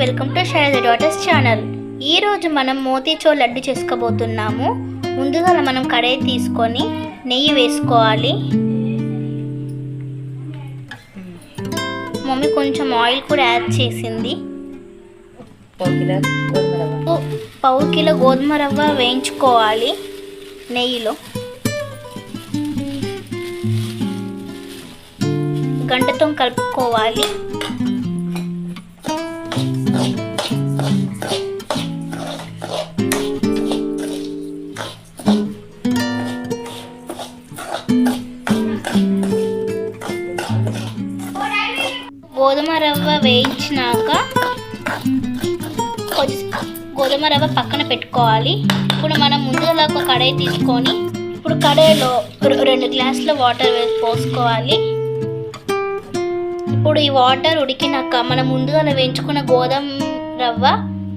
Welcome to Shailaja daughters channel. ఈ రోజు మనం మోతీచూర్ లడ్డు చేసుకోబోతున్నాము. ముందుగా మనం కడాయి తీసుకొని నెయ్యి వేసుకోవాలి. మమ్మీ కొంచెం ఆయిల్ కూడా యాడ్ చేసింది. పావు కిలో గోధుమ రవ్వ వేయించుకోవాలి నెయ్యిలో. గంటతో కలుపుకోవాలి. గోధుమ రవ్వ వేయించినాక గోధుమ రవ్వ పక్కన పెట్టుకోవాలి. ఇప్పుడు మనం ముందుగా ఒక కడాయి తీసుకొని ఇప్పుడు కడాయిలో 2 గ్లాసుల వాటర్ పోసుకోవాలి. ఇప్పుడు ఈ వాటర్ ఉడికినాక మనం ముందుగా వేయించుకున్న గోధుమ రవ్వ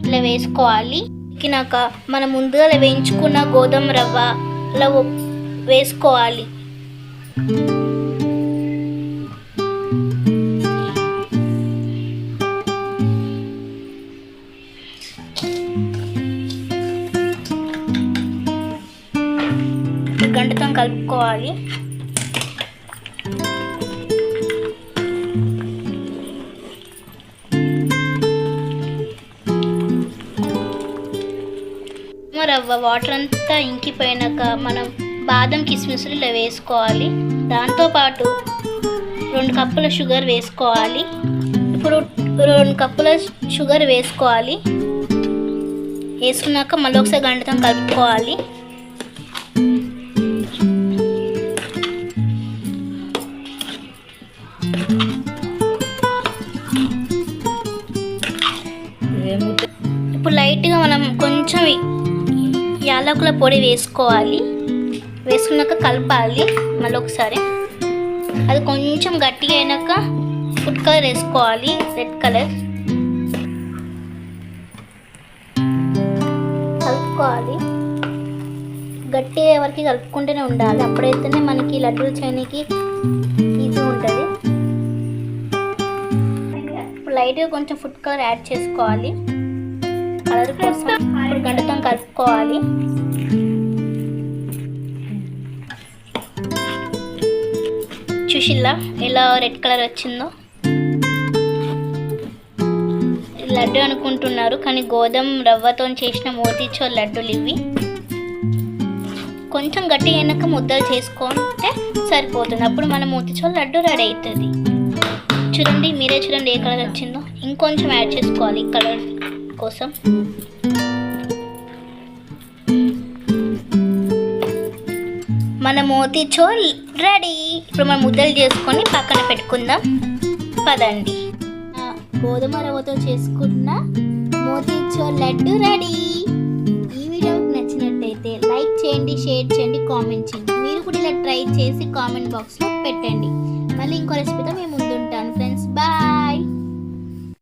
ఇలా వేసుకోవాలి. ఉడికినాక మనం ముందుగా వేయించుకున్న గోధుమ రవ్వ ఇలా వేసుకోవాలి. గంటతో కలుపుకోవాలి. రవ్వ వాటర్ అంతా ఇంకిపోయినాక మనం బాదం కిస్మిస్లు ఇలా వేసుకోవాలి. దాంతోపాటు 2 కప్పుల షుగర్ వేసుకోవాలి. ఇప్పుడు 2 కప్పుల షుగర్ వేసుకోవాలి. వేసుకున్నాక మళ్ళీ ఒకసారి గంటతో కలుపుకోవాలి. ఇప్పుడు లైట్గా మనం కొంచెం యాలకుల పొడి వేసుకోవాలి. వేసుకున్నాక కలపాలి మళ్ళీ ఒకసారి. అది కొంచెం గట్టిగా అయినాక ఫుడ్ కలర్ వేసుకోవాలి, రెడ్ కలర్. కలుపుకోవాలి. గట్టిగా వరకు కలుపుకుంటూనే ఉండాలి. అప్పుడైతేనే మనకి లడ్డూలు చేయడానికి ఈజీ ఉంటుంది. లైట్గా కొంచెం ఫుడ్ కలర్ యాడ్ చేసుకోవాలి కలర్ కోసం. ఇప్పుడు గంటతో కలుపుకోవాలి. చూసిల్లా ఎలా రెడ్ కలర్ వచ్చిందో. లడ్డు అనుకుంటున్నారు కానీ గోధుమ రవ్వతో చేసిన మోతీచూర్ లడ్డూలు ఇవి. కొంచెం గట్టిగా అయినాక ముద్దలు చేసుకుంటే సరిపోతుంది. అప్పుడు మన మోతీచూర్ లడ్డు రెడీ అవుతుంది. చూడండి, మీరే చూడండి ఏ కలర్ వచ్చిందో. ఇంకొంచెం యాడ్ చేసుకోవాలి కలర్ కోసం. మన మోతీచూర్ రెడీ. ఇప్పుడు మనం ముద్దలు చేసుకొని పక్కన పెట్టుకుందాం పదండి. గోధుమ రవ్వతో చేసుకున్న మోతీచూర్ లడ్డు రెడీ. ఈ వీడియో నచ్చినట్టయితే లైక్ చేయండి, షేర్ చేయండి, కామెంట్ చేయండి. మీరు కూడా ఇలా ట్రై చేసి కామెంట్ బాక్స్లో పెట్టండి. మళ్ళీ ఇంకో రెసిపీతో మేము ముందుంటాను ఫ్రెండ్స్. బాయ్.